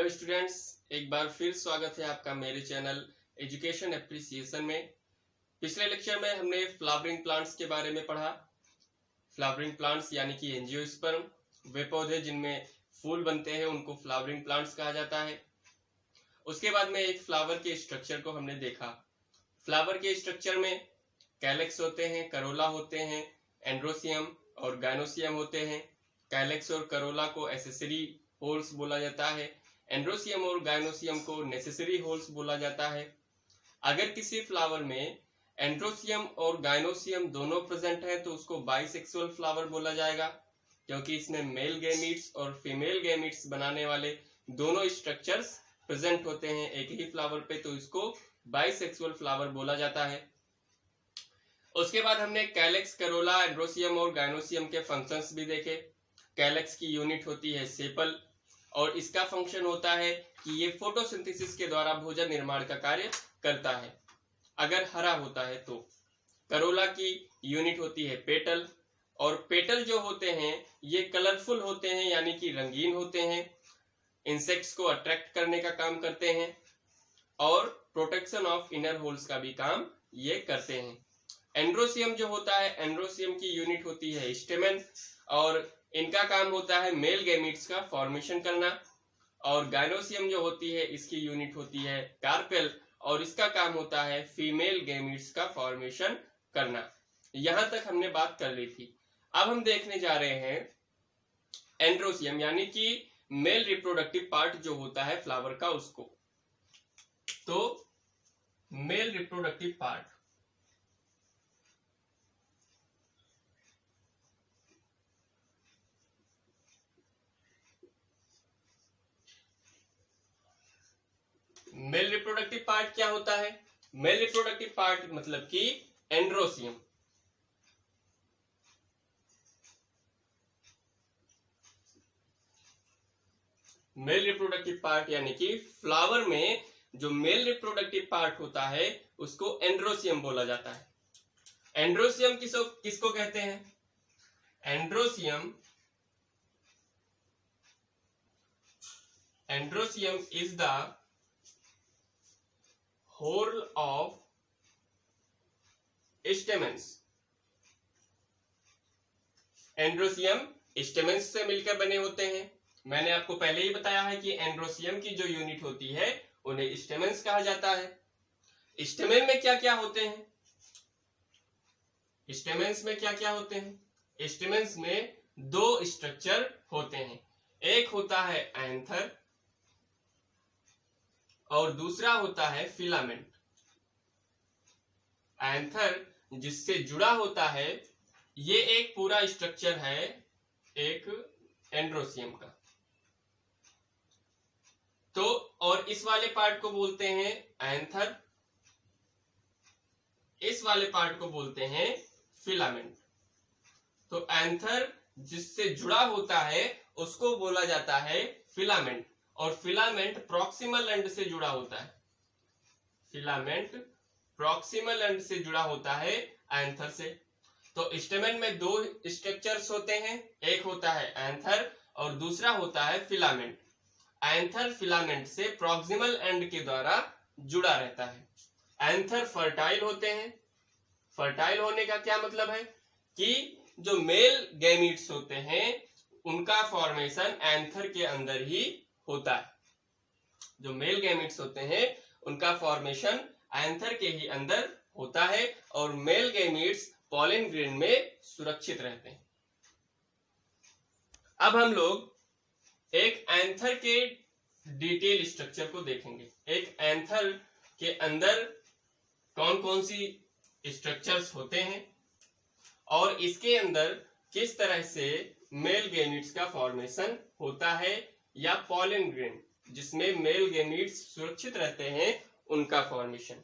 Students, एक बार फिर स्वागत है आपका मेरे चैनल एजुकेशन एप्रिसिएशन में। पिछले लेक्चर में हमने फ्लावरिंग प्लांट्स के बारे में पढ़ा। फ्लावरिंग प्लांट्स यानी कि एंजियोस्पर्म, वे पौधे जिनमें फूल बनते हैं उनको फ्लावरिंग प्लांट्स कहा जाता है। उसके बाद में एक फ्लावर के स्ट्रक्चर को हमने देखा। फ्लावर के स्ट्रक्चर में कैलेक्स होते हैं, करोला होते हैं, एंड्रोसियम और गाइनोसियम होते हैं। कैलेक्स और करोला को एसेसरी होल्स बोला जाता है, एंड्रोसियम और गाइनोसियम को नेसेसरी होल्स बोला जाता है। अगर किसी फ्लावर में एंड्रोसियम और गाइनोसियम दोनों प्रेजेंट है तो उसको बाइसेक्सुअल फ्लावर बोला जाएगा, क्योंकि इसमें मेल गैमीट्स और फीमेल गैमीट्स बनाने वाले दोनों स्ट्रक्चर्स प्रेजेंट होते हैं एक ही फ्लावर पे, तो इसको बाइसेक्सुअल फ्लावर बोला जाता है। उसके बाद हमने कैलेक्स, करोला, एंड्रोसियम और गाइनोसियम के फंक्शंस भी देखे। कैलेक्स की यूनिट होती है सेपल और इसका फंक्शन होता है कि ये फोटोसिंथेसिस के द्वारा भोजन निर्माण का कार्य करता है अगर हरा होता है तो। करोला की यूनिट होती है पेटल और पेटल जो होते हैं ये कलरफुल होते हैं यानी कि रंगीन होते हैं, इंसेक्ट्स को अट्रैक्ट करने का काम करते हैं और प्रोटेक्शन ऑफ इनर होल्स का भी काम ये करते हैं। एंड्रोसियम जो होता है, एंड्रोसियम की यूनिट होती है स्टेमेन और इनका काम होता है मेल गैमीट्स का फॉर्मेशन करना। और गाइनोसियम जो होती है इसकी यूनिट होती है कार्पेल और इसका काम होता है फीमेल गैमीट्स का फॉर्मेशन करना। यहां तक हमने बात कर ली थी। अब हम देखने जा रहे हैं एंड्रोसियम यानी कि मेल रिप्रोडक्टिव पार्ट जो होता है फ्लावर का उसको। तो male reproductive part, male reproductive part क्या होता है? मेल रिप्रोडक्टिव पार्ट मतलब कि एंड्रोसियम। मेल रिप्रोडक्टिव पार्ट यानी कि फ्लावर में जो मेल रिप्रोडक्टिव पार्ट होता है उसको एंड्रोसियम बोला जाता है। एंड्रोसियम किसको कहते हैं? Androecium is the whole of stamens। Androecium stamens से मिलकर बने होते हैं। मैंने आपको पहले ही बताया है कि एंड्रोसियम की जो यूनिट होती है उन्हें स्टेमेंस कहा जाता है। स्टेमेन में क्या क्या होते हैं? स्टेमेंस में क्या क्या होते हैं? स्टेमेंस में दो स्ट्रक्चर होते हैं, एक होता है एंथर और दूसरा होता है फिलामेंट। एंथर जिससे जुड़ा होता है ये एक पूरा स्ट्रक्चर है एक एंड्रोसियम का, तो और इस वाले पार्ट को बोलते हैं एंथर, इस वाले पार्ट को बोलते हैं फिलामेंट। तो एंथर जिससे जुड़ा होता है उसको बोला जाता है फिलामेंट और फिलामेंट प्रॉक्सिमल एंड से जुड़ा होता है। फिलामेंट प्रॉक्सिमल एंड से जुड़ा होता है एंथर से। तो स्टेमेन में दो स्ट्रक्चर्स होते हैं, एक होता है एंथर और दूसरा होता है फिलामेंट। एंथर फिलामेंट से प्रॉक्सिमल एंड के द्वारा जुड़ा रहता है। एंथर फर्टाइल होते हैं। फर्टाइल होने का क्या मतलब है कि जो मेल गैमीट्स होते हैं उनका फॉर्मेशन एंथर के अंदर ही होता है। जो मेल गैमीट्स होते हैं उनका फॉर्मेशन एंथर के ही अंदर होता है और मेल गैमीट्स पॉलन ग्रेन में सुरक्षित रहते हैं। अब हम लोग एक एंथर के डिटेल स्ट्रक्चर को देखेंगे। एक एंथर के अंदर कौन कौन सी स्ट्रक्चर्स होते हैं और इसके अंदर किस तरह से मेल गैमीट्स का फॉर्मेशन होता है या पॉलन ग्रेन जिसमें मेल गैमीट्स सुरक्षित रहते हैं उनका फॉर्मेशन।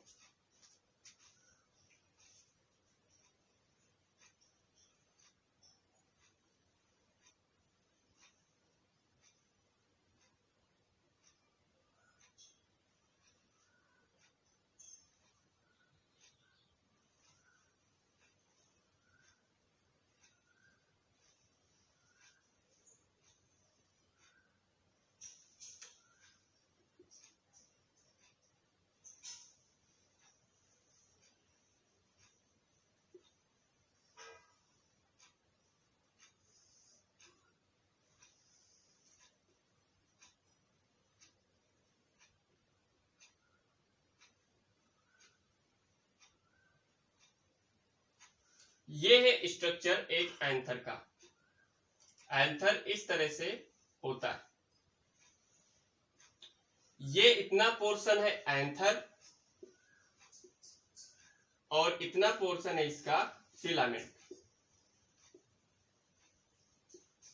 ये है स्ट्रक्चर एक एंथर का। एंथर इस तरह से होता है। ये इतना पोर्शन है एंथर और इतना पोर्शन है इसका फिलामेंट।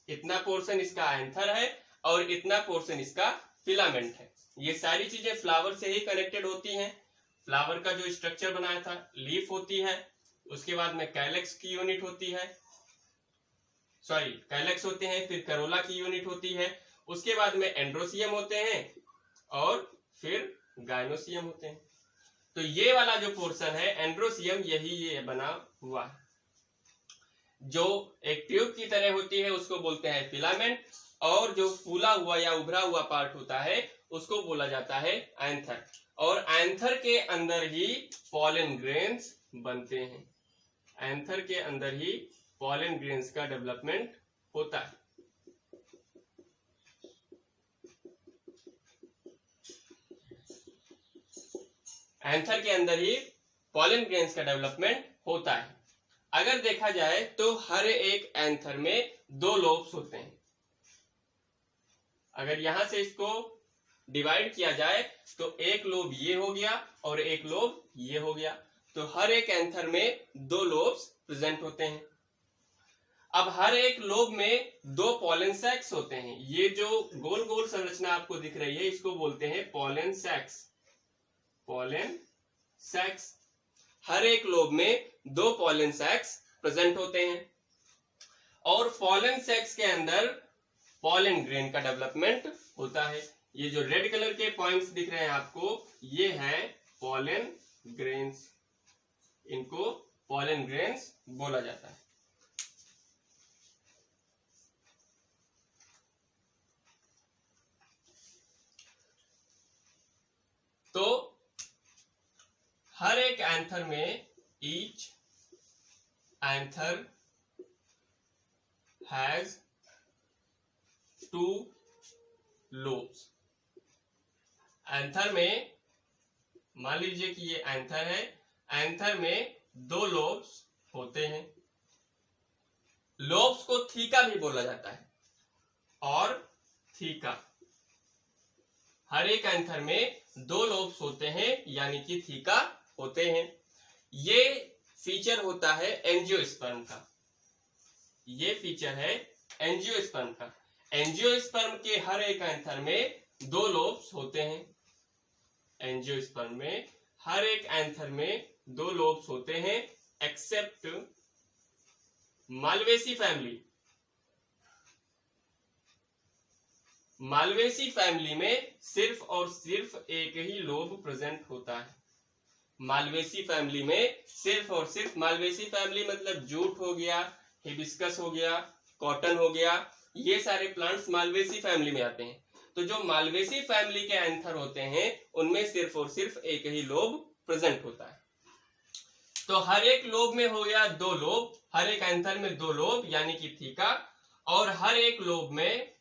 इतना पोर्शन इसका एंथर है और इतना पोर्शन इसका फिलामेंट है। ये सारी चीजें फ्लावर से ही कनेक्टेड होती हैं। फ्लावर का जो स्ट्रक्चर बनाया था, लीफ होती है, उसके बाद में कैलेक्स की यूनिट होती है, कैलेक्स होते हैं, फिर करोला की यूनिट होती है, उसके बाद में एंड्रोसियम होते हैं और फिर गाइनोसियम होते हैं। तो ये वाला जो पोर्शन है एंड्रोसियम, यही ये बना हुआ है। जो एक ट्यूब की तरह होती है उसको बोलते हैं फिलामेंट, और जो फूला हुआ या उभरा हुआ पार्ट होता है उसको बोला जाता है एंथर। और एंथर के अंदर ही पॉलन ग्रेन्स बनते हैं। एंथर के अंदर ही पॉलन ग्रेन्स का डेवलपमेंट होता है। एंथर के अंदर ही पॉलन ग्रेन्स का डेवलपमेंट होता है। अगर देखा जाए तो हर एक एंथर में 2 लोब्स होते हैं। अगर यहां से इसको डिवाइड किया जाए तो एक लोब ये हो गया और एक लोब ये हो गया। तो हर एक एंथर में 2 लोब्स प्रेजेंट होते हैं। अब हर एक लोब में 2 पॉलन सैक्स होते हैं। ये जो गोल गोल संरचना आपको दिख रही है इसको बोलते हैं पॉलन सैक्स। पॉलन सैक्स, हर एक लोब में 2 पॉलन सैक्स प्रेजेंट होते हैं। और पॉलन सैक्स के अंदर पॉलन ग्रेन का डेवलपमेंट होता है। ये जो रेड कलर के पॉइंट्स दिख रहे हैं आपको, ये है पॉलन ग्रेन्स। इनको पॉलन ग्रेन्स बोला जाता है। तो हर एक एंथर में each anther has 2 lobes. Anther में मान लीजिए कि ये एंथर है, एंथर में 2 लोब्स होते हैं। लोब्स को थीका भी बोला जाता है और थीका। हर एक एंथर में 2 लोब्स होते हैं यानी कि थीका होते हैं। ये फीचर होता है एंजियोस्पर्म का। ये फीचर है एंजियोस्पर्म का। एंजियोस्पर्म के हर एक एंथर में 2 लोब्स होते हैं। एंजियोस्पर्म में हर एक एंथर में 2 लोब्स होते हैं, except Malvaceae family. Malvaceae family में सिर्फ और सिर्फ एक ही लोब प्रेजेंट होता है। मालवेसी फैमिली में सिर्फ और सिर्फ, मालवेसी फैमिली मतलब जूट हो गया, हिबिस्कस हो गया, कॉटन हो गया, ये सारे प्लांट्स मालवेसी फैमिली में आते हैं। तो जो मालवेसी फैमिली के एंथर होते हैं उनमें सिर्फ और सिर्फ एक ही लोब प्रेजेंट होता है। तो हर एक लोब में हो गया 2 लोब, हर एक एंथर में 2 लोब यानी कि थीका, और हर एक लोब में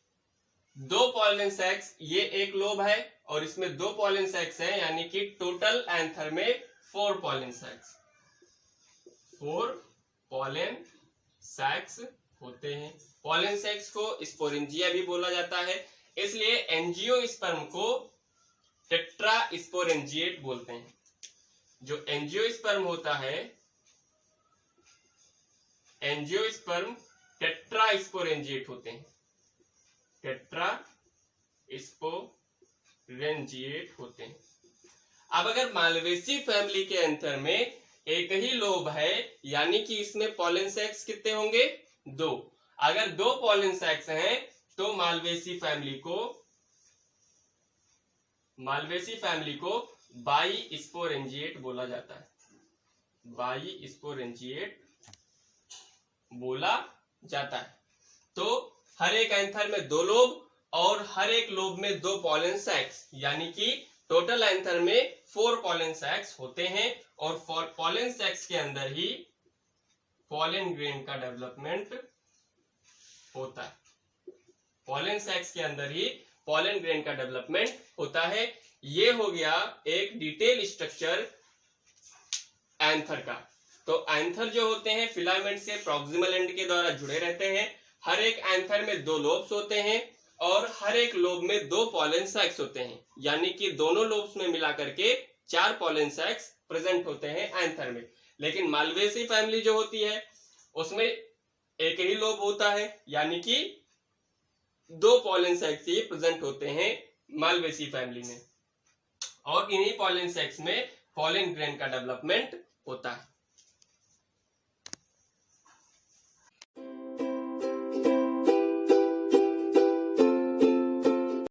2 पॉलन सैक्स। ये एक लोब है और इसमें 2 पॉलन सैक्स है यानी कि टोटल एंथर में 4 पॉलन सैक्स। 4 पॉलन सैक्स होते हैं। पॉलन सैक्स को स्पोरेंजिया भी बोला जाता है, इसलिए एंजियोस्पर्म को टेट्रास्पोरेंजिएट बोलते हैं। जो एंजियोस्पर्म होता है, एंजियोस्पर्म टेट्रास्पोरेंजिएट होते हैं। टेट्रास्पोरेंजिएट होते हैं। अब अगर मालवेसी फैमिली के एंथर में एक ही लोब है यानी कि इसमें पॉलन सैक्स कितने होंगे? 2। अगर 2 पॉलन सैक्स हैं तो मालवेसी फैमिली को बाइस्पोरेंजिएट बोला जाता है। बाइस्पोरेंजिएट बोला जाता है। तो हर एक एंथर में 2 लोब और हर एक लोब में 2 पॉलन सैक्स यानी कि टोटल एंथर में 4 पॉलन सैक्स होते हैं। और पॉलन सैक्स के अंदर ही पॉलन ग्रेन का डेवलपमेंट होता है। पॉलन सैक्स के अंदर ही पॉलन ग्रेन का डेवलपमेंट होता है। ये हो गया एक डिटेल स्ट्रक्चर एंथर का। तो एंथर जो होते हैं फिलामेंट से प्रॉक्सिमल एंड के द्वारा जुड़े रहते हैं। हर एक एंथर में 2 लोब्स होते हैं और हर एक लोब में 2 पॉलन सैक्स होते हैं, यानी कि दोनों लोब्स में मिला करके 4 पॉलन सैक्स प्रेजेंट होते हैं एंथर में। लेकिन मालवेसी फैमिली जो होती है उसमें एक ही लोब होता है, यानी कि 2 पॉलन सैक्स ही प्रेजेंट होते हैं मालवेसी फैमिली में, और इन्हीं पॉलन सैक्स में पॉलन ग्रेन का डेवलपमेंट होता है।